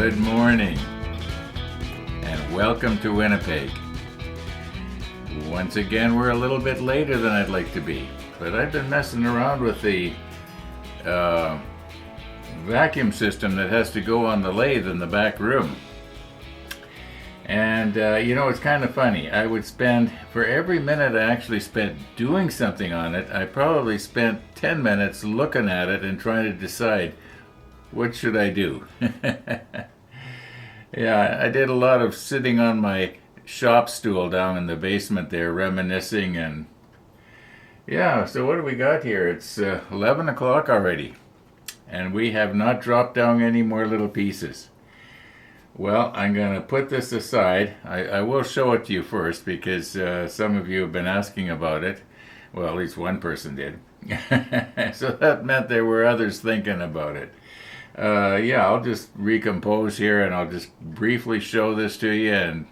Good morning, and welcome to Winnipeg. Once again, we're a little bit later than I'd like to be, but I've been messing around with the vacuum system that has to go on the lathe in the back room. And it's kind of funny. I would spend, for every minute I actually spent doing something on it, I probably spent 10 minutes looking at it and trying to decide, what should I do? Yeah, I did a lot of sitting on my shop stool down in the basement there, reminiscing, and yeah, so what do we got here? It's 11 o'clock already, and we have not dropped down any more little pieces. Well, I'm going to put this aside. I will show it to you first because some of you have been asking about it. Well, at least one person did. So that meant there were others thinking about it. I'll just recompose here and I'll just briefly show this to you. And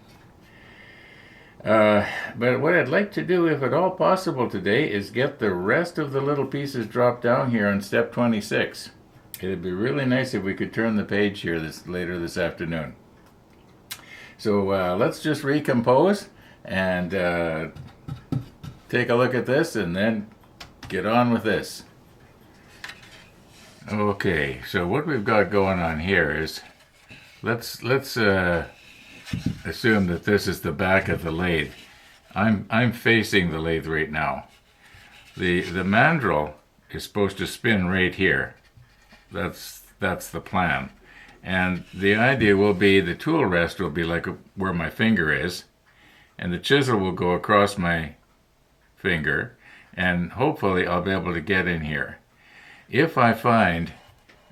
but what I'd like to do, if at all possible today, is get the rest of the little pieces dropped down here on step 26. It'd be really nice if we could turn the page here later this afternoon. So let's just recompose and take a look at this and then get on with this. Okay, so what we've got going on here is, let's assume that this is the back of the lathe. I'm facing the lathe right now. The mandrel is supposed to spin right here. That's the plan. And the idea will be the tool rest will be like where my finger is, and the chisel will go across my finger, and hopefully I'll be able to get in here. If I find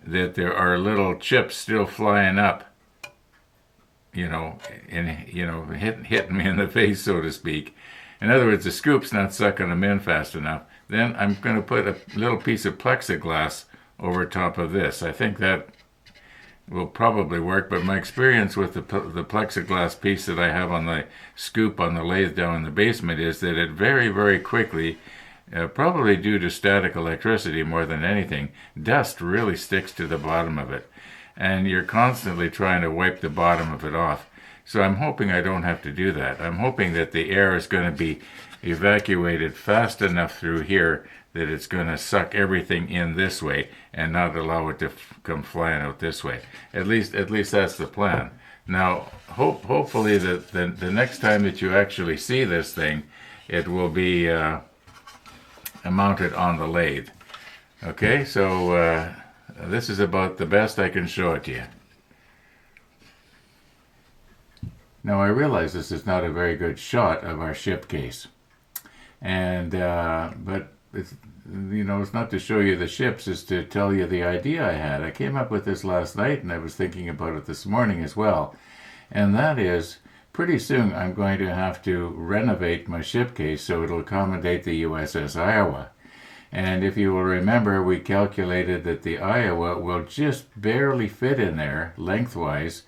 that there are little chips still flying up, hitting me in the face, so to speak. In other words, the scoop's not sucking them in fast enough. Then I'm going to put a little piece of plexiglass over top of this. I think that will probably work, but my experience with the plexiglass piece that I have on the scoop on the lathe down in the basement is that it very, very quickly, probably due to static electricity more than anything, dust really sticks to the bottom of it. And you're constantly trying to wipe the bottom of it off. So I'm hoping I don't have to do that. I'm hoping that the air is going to be evacuated fast enough through here that it's going to suck everything in this way and not allow it to come flying out this way. At least that's the plan. Now, hopefully the next time that you actually see this thing, it will be mounted on the lathe. Okay, so this is about the best I can show it to you. Now I realize this is not a very good shot of our ship case, and but it's not to show you the ships, it's to tell you the idea I had. I came up with this last night, and I was thinking about it this morning as well, and that is, pretty soon I'm going to have to renovate my ship case so it'll accommodate the USS Iowa. And if you will remember, we calculated that the Iowa will just barely fit in there lengthwise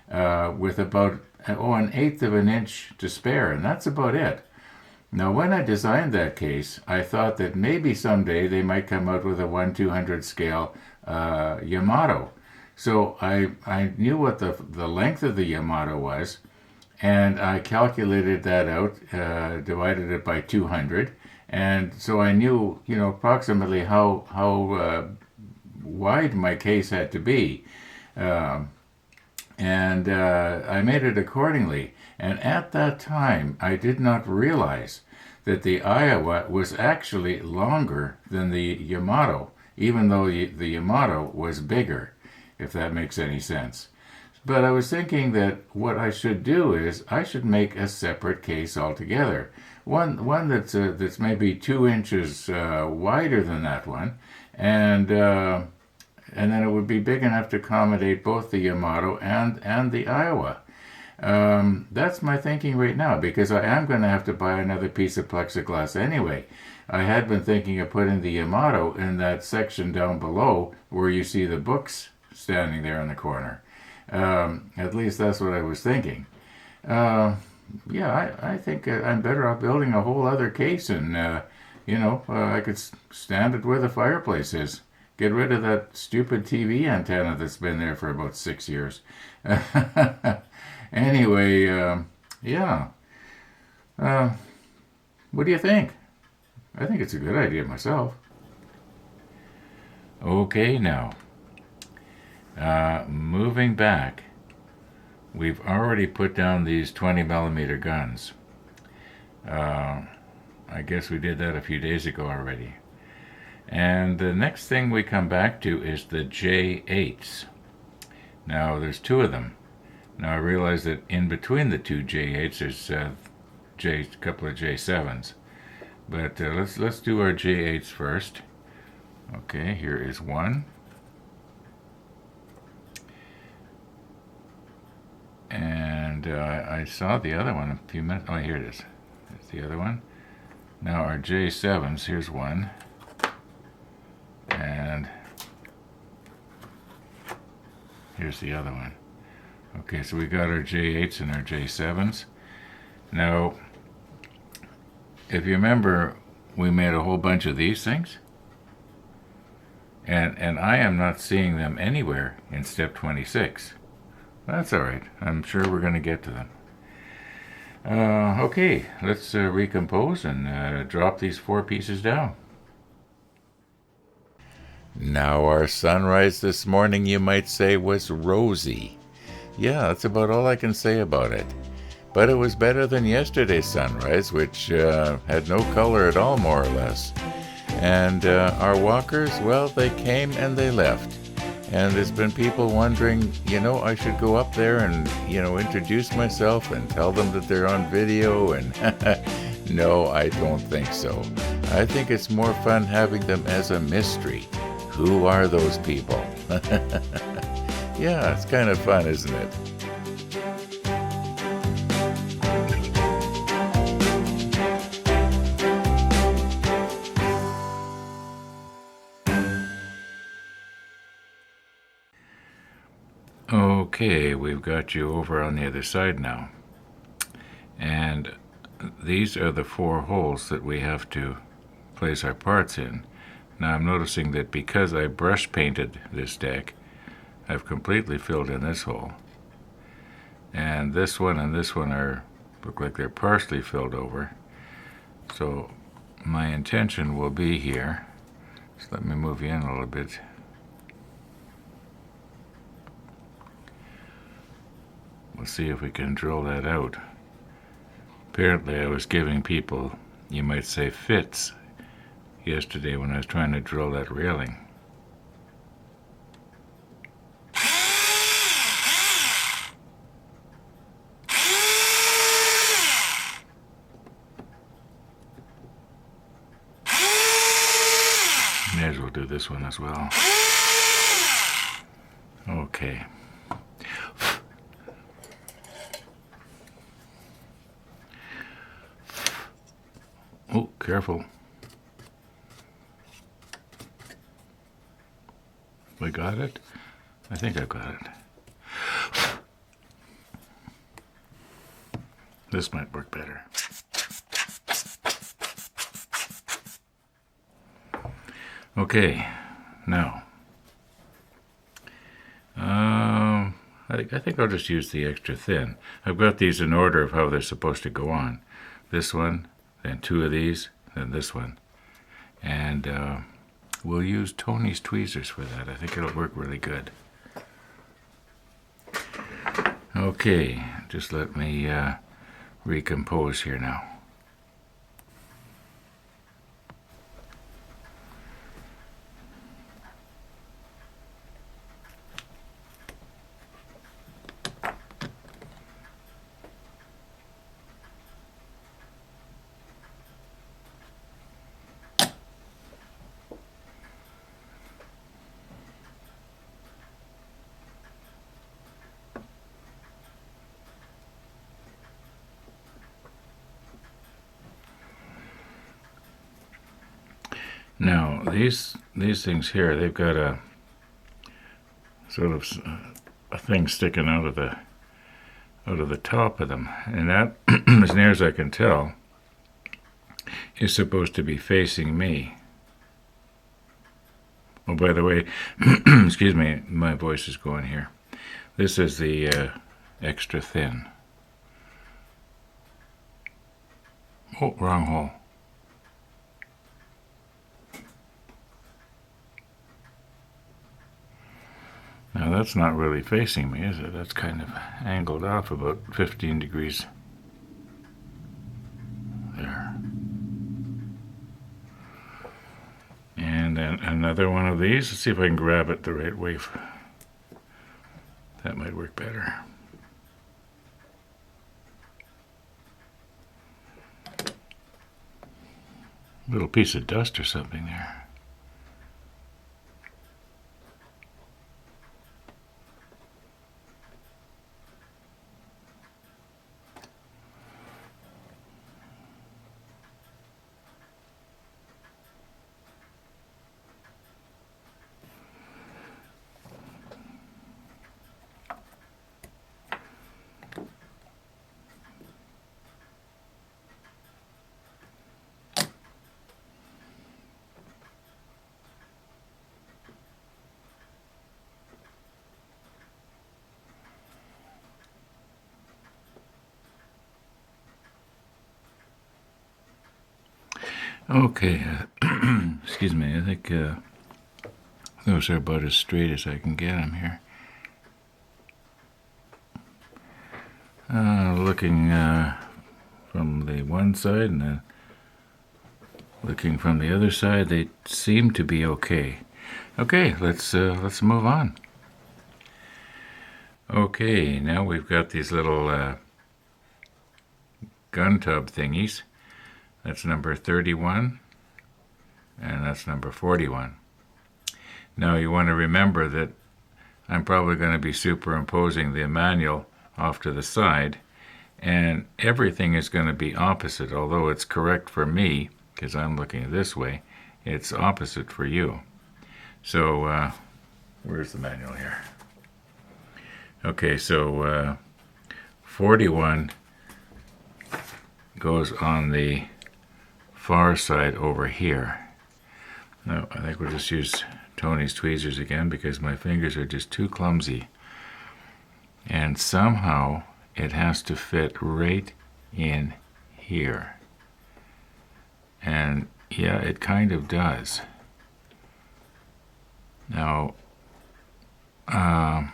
with about an eighth of an inch to spare, and that's about it. Now, when I designed that case, I thought that maybe someday they might come out with a 1/200 scale Yamato. So I knew what the length of the Yamato was, and I calculated that out, divided it by 200, and so I knew, approximately how wide my case had to be. And I made it accordingly. And at that time, I did not realize that the Iowa was actually longer than the Yamato, even though the Yamato was bigger, if that makes any sense. But I was thinking that what I should do is I should make a separate case altogether. One that's maybe 2 inches wider than that one, and then it would be big enough to accommodate both the Yamato and the Iowa. That's my thinking right now, because I am going to have to buy another piece of plexiglass anyway. I had been thinking of putting the Yamato in that section down below where you see the books standing there in the corner. At least that's what I was thinking. I think I'm better off building a whole other case, and I could stand it where the fireplace is. Get rid of that stupid TV antenna that's been there for about 6 years. Anyway, yeah. Uh, what do you think? I think it's a good idea myself. Okay, now, moving back, we've already put down these 20 millimeter guns. I guess we did that a few days ago already. And the next thing we come back to is the J8s. Now, there's two of them. Now, I realize that in between the two J8s, there's a couple of J7s. But let's do our J8s first. Okay, here is one. And I saw the other one a few minutes. Oh, here it is. There's the other one. Now our J7s. Here's one. And here's the other one. Okay, so we got our J8s and our J7s. Now, if you remember, we made a whole bunch of these things. And I am not seeing them anywhere in step 26. That's all right. I'm sure we're going to get to them. Okay, let's recompose and drop these 4 pieces down. Now, our sunrise this morning, you might say, was rosy. Yeah, that's about all I can say about it. But it was better than yesterday's sunrise, which had no color at all, more or less. And our walkers, well, they came and they left. And there's been people wondering, I should go up there and, introduce myself and tell them that they're on video. And no, I don't think so. I think it's more fun having them as a mystery. Who are those people? Yeah, it's kind of fun, isn't it? Okay, we've got you over on the other side now. And these are the 4 holes that we have to place our parts in. Now I'm noticing that because I brush painted this deck, I've completely filled in this hole. And this one and this one look like they're partially filled over. So my intention will be here. Just let me move you in a little bit. We'll see if we can drill that out. Apparently I was giving people, you might say, fits yesterday when I was trying to drill that railing. May as well do this one as well. Okay. Oh, careful. We got it? I think I've got it. This might work better. Okay, now, I think I'll just use the extra thin. I've got these in order of how they're supposed to go on. This one, then 2 of these, then this one. And we'll use Tony's tweezers for that. I think it'll work really good. Okay, just let me recompose here now. Now, these things here, they've got a sort of a thing sticking out of the top of them, and that, as near as I can tell, is supposed to be facing me. Oh, by the way, excuse me, my voice is going here. This is the extra thin. Oh, wrong hole. Now that's not really facing me, is it? That's kind of angled off about 15 degrees. There. And then another one of these. Let's see if I can grab it the right way. That might work better. Little piece of dust or something there. Okay, excuse me, I think those are about as straight as I can get them here. Looking from the one side and then looking from the other side, they seem to be okay. Okay, let's move on. Okay, now we've got these little gun tub thingies. That's number 31, and that's number 41. Now you want to remember that I'm probably going to be superimposing the manual off to the side, and everything is going to be opposite. Although it's correct for me, because I'm looking this way, it's opposite for you. So, where's the manual here? Okay, so 41 goes on the far side over here. No, I think we'll just use Tony's tweezers again because my fingers are just too clumsy. And somehow it has to fit right in here. And yeah, it kind of does. Now, I'm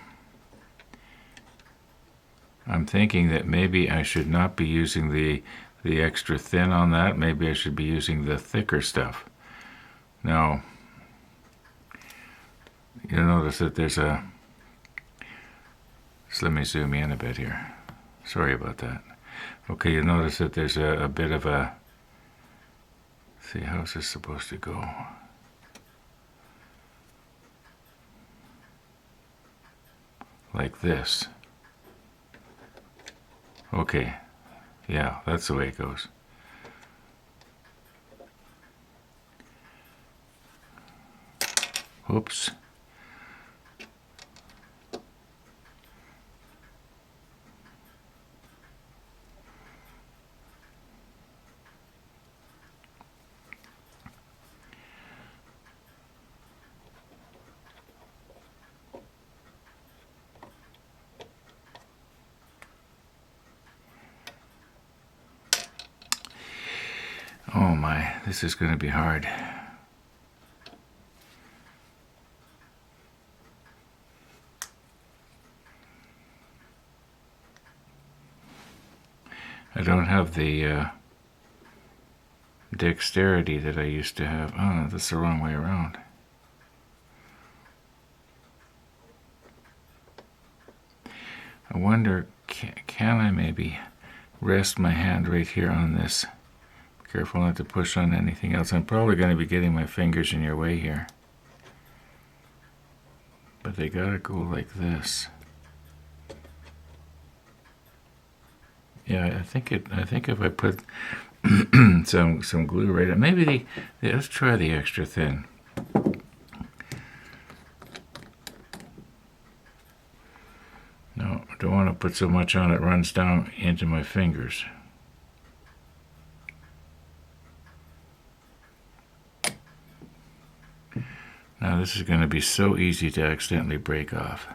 thinking that maybe I should not be using the extra thin on that. Maybe I should be using the thicker stuff. Now, you'll notice that there's a... Just let me zoom in a bit here. Sorry about that. Okay, you'll notice that there's a bit of a... Let's see, how's this supposed to go? Like this. Okay. Yeah, that's the way it goes. Oops. Oh my, this is going to be hard. I don't have the dexterity that I used to have. Oh, no, that's the wrong way around. I wonder, can I maybe rest my hand right here on this? Careful not to push on anything else. I'm probably going to be getting my fingers in your way here. But they gotta go like this. Yeah, I think if I put some glue right on, maybe let's try the extra thin. No, I don't want to put so much on it runs down into my fingers. Now this is going to be so easy to accidentally break off.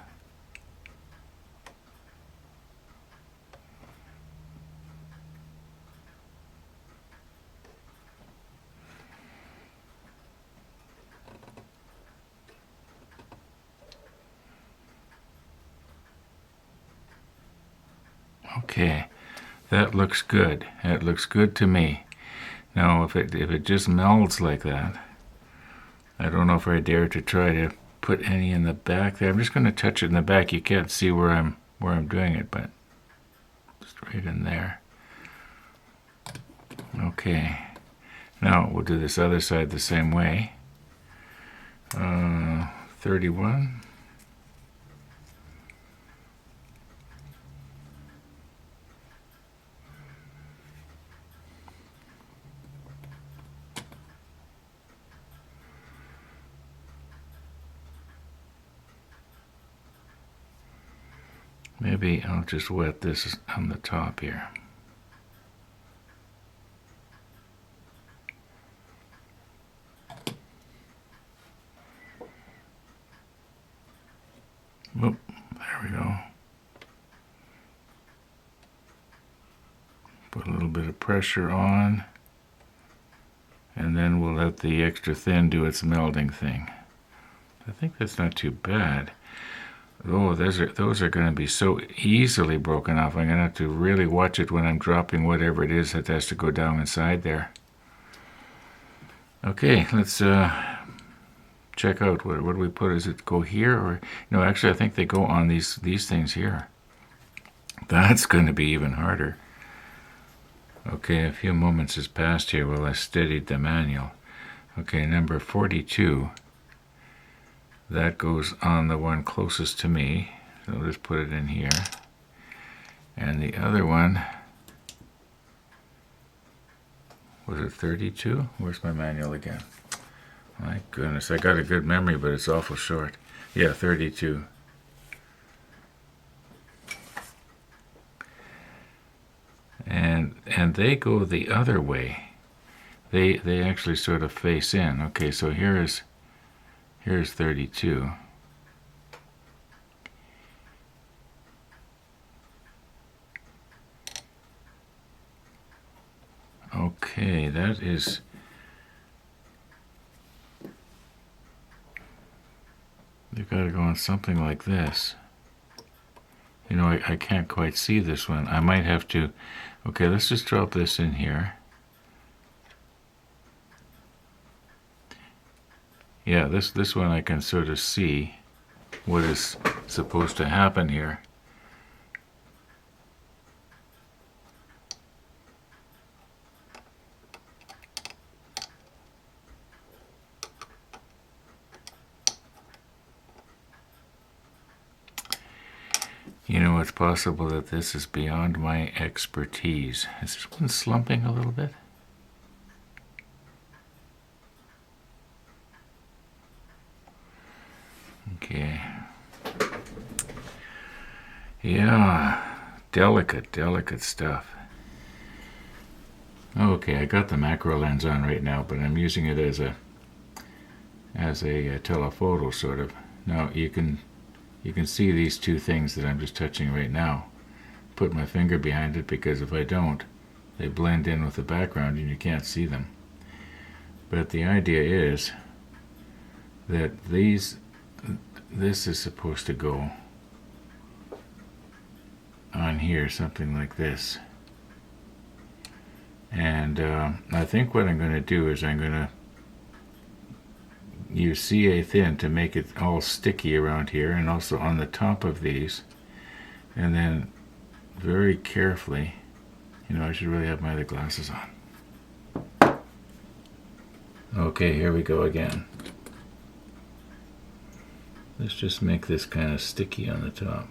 Okay, that looks good. That looks good to me. Now, if it just melds like that, I don't know if I dare to try to put any in the back there. I'm just going to touch it in the back. You can't see where I'm doing it, but just right in there. Okay. Now we'll do this other side the same way. 31. Maybe I'll just wet this on the top here. Whoop, there we go. Put a little bit of pressure on, and then we'll let the extra thin do its melding thing. I think that's not too bad. Oh, those are going to be so easily broken off. I'm going to have to really watch it when I'm dropping whatever it is that has to go down inside there. Okay, let's check out. What do we put? Does it go here? Or no, actually, I think they go on these things here. That's going to be even harder. Okay, a few moments has passed here while I steadied the manual. Okay, number 42. That goes on the one closest to me. So I'll just put it in here. And the other one, was it 32? Where's my manual again? My goodness, I got a good memory, but it's awful short. Yeah, 32. And they go the other way. They actually sort of face in. Okay, so here's 32. Okay, that is... They've got to go on something like this. You know, I can't quite see this one. I might have to... Okay, let's just drop this in here. Yeah, this one I can sort of see what is supposed to happen here. You know, it's possible that this is beyond my expertise. Is this one slumping a little bit? Okay. Yeah, delicate stuff. Okay, I got the macro lens on right now, but I'm using it as a telephoto sort of. Now you can see these two things that I'm just touching right now. Put my finger behind it because if I don't, they blend in with the background and you can't see them. But the idea is that this is supposed to go on here, something like this. And I think what I'm going to do is I'm going to use CA thin to make it all sticky around here and also on the top of these. And then very carefully, you know, I should really have my other glasses on. Okay, here we go again. Let's just make this kind of sticky on the top.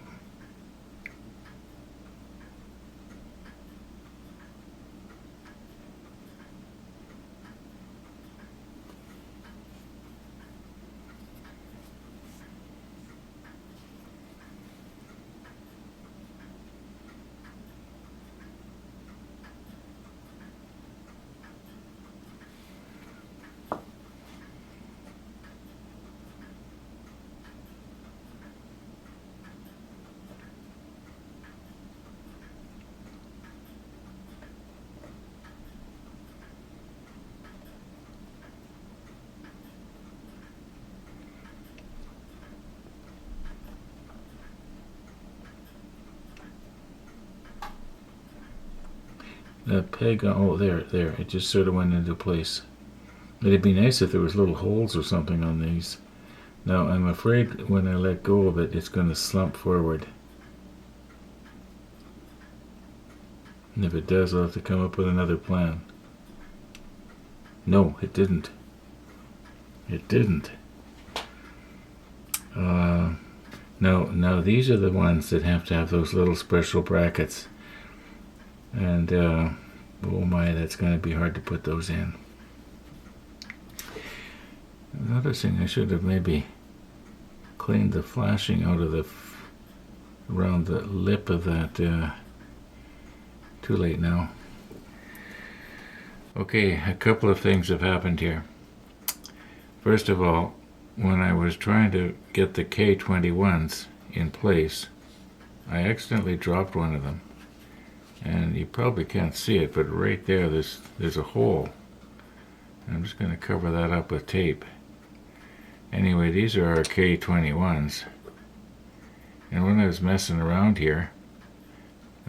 that peg on, oh, there, it just sort of went into place. It'd be nice if there was little holes or something on these. Now, I'm afraid when I let go of it, it's going to slump forward. And if it does, I'll have to come up with another plan. No, it didn't. It didn't. Now these are the ones that have to have those little special brackets. And, oh my, that's going to be hard to put those in. Another thing, I should have maybe cleaned the flashing out of around the lip of that. Too late now. Okay, a couple of things have happened here. First of all, when I was trying to get the K-21s in place, I accidentally dropped one of them. And you probably can't see it, but right there, there's a hole. I'm just going to cover that up with tape. Anyway, these are our K-21s. And when I was messing around here,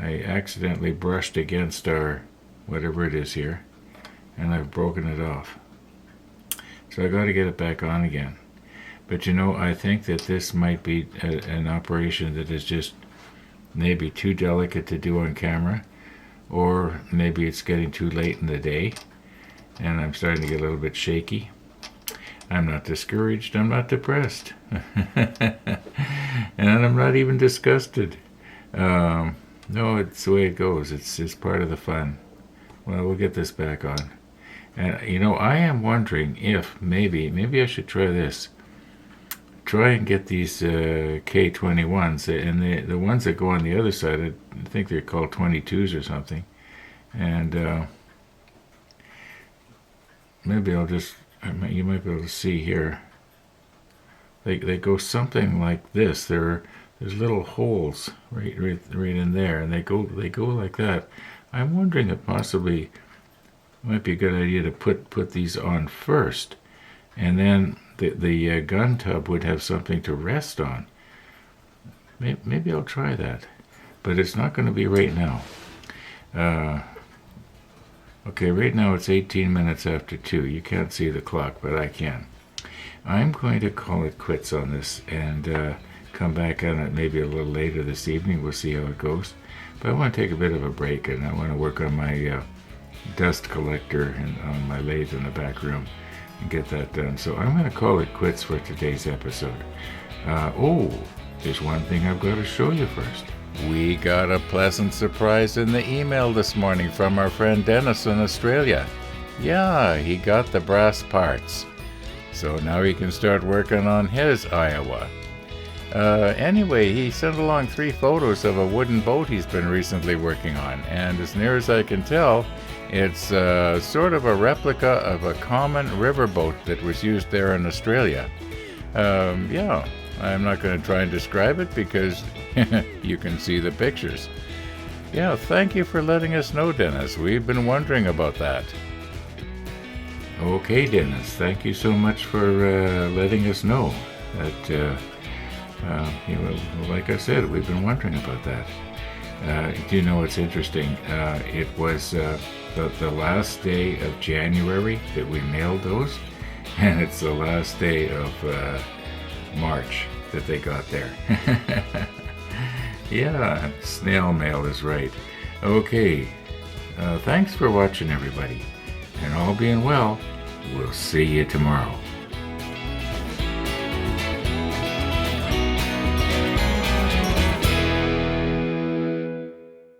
I accidentally brushed against our, whatever it is here, and I've broken it off. So I got to get it back on again. But you know, I think that this might be an operation that is just maybe too delicate to do on camera, or maybe it's getting too late in the day, and I'm starting to get a little bit shaky. I'm not discouraged, I'm not depressed, and I'm not even disgusted. No, it's the way it goes. It's part of the fun. Well, we'll get this back on. And, you know, I am wondering if maybe I should try this. Try and get these K-21s, and the ones that go on the other side, I think they're called 22s or something. And maybe you might be able to see here. They go something like this. There's little holes right in there, and they go like that. I'm wondering if possibly it might be a good idea to put these on first, and then the gun tub would have something to rest on. Maybe I'll try that, but it's not going to be right now. Okay, right now it's 18 minutes after 2. You can't see the clock, but I can. I'm going to call it quits on this and come back on it maybe a little later this evening. We'll see how it goes. But I want to take a bit of a break, and I want to work on my dust collector and on my lathe in the back room and get that done. So I'm going to call it quits for today's episode. There's one thing I've got to show you first. We got a pleasant surprise in the email this morning from our friend Dennis in Australia. Yeah, he got the brass parts. So now he can start working on his Iowa. Anyway, he sent along 3 photos of a wooden boat he's been recently working on, and as near as I can tell, it's sort of a replica of a common riverboat that was used there in Australia. Yeah, I'm not going to try and describe it because you can see the pictures. Yeah, thank you for letting us know, Dennis. We've been wondering about that. Okay, Dennis, thank you so much for letting us know that, like I said, we've been wondering about that. Do you know what's interesting? It was the last day of January that we mailed those, and it's the last day of March that they got there. Yeah, snail mail is right. Okay, thanks for watching, everybody. And all being well, we'll see you tomorrow.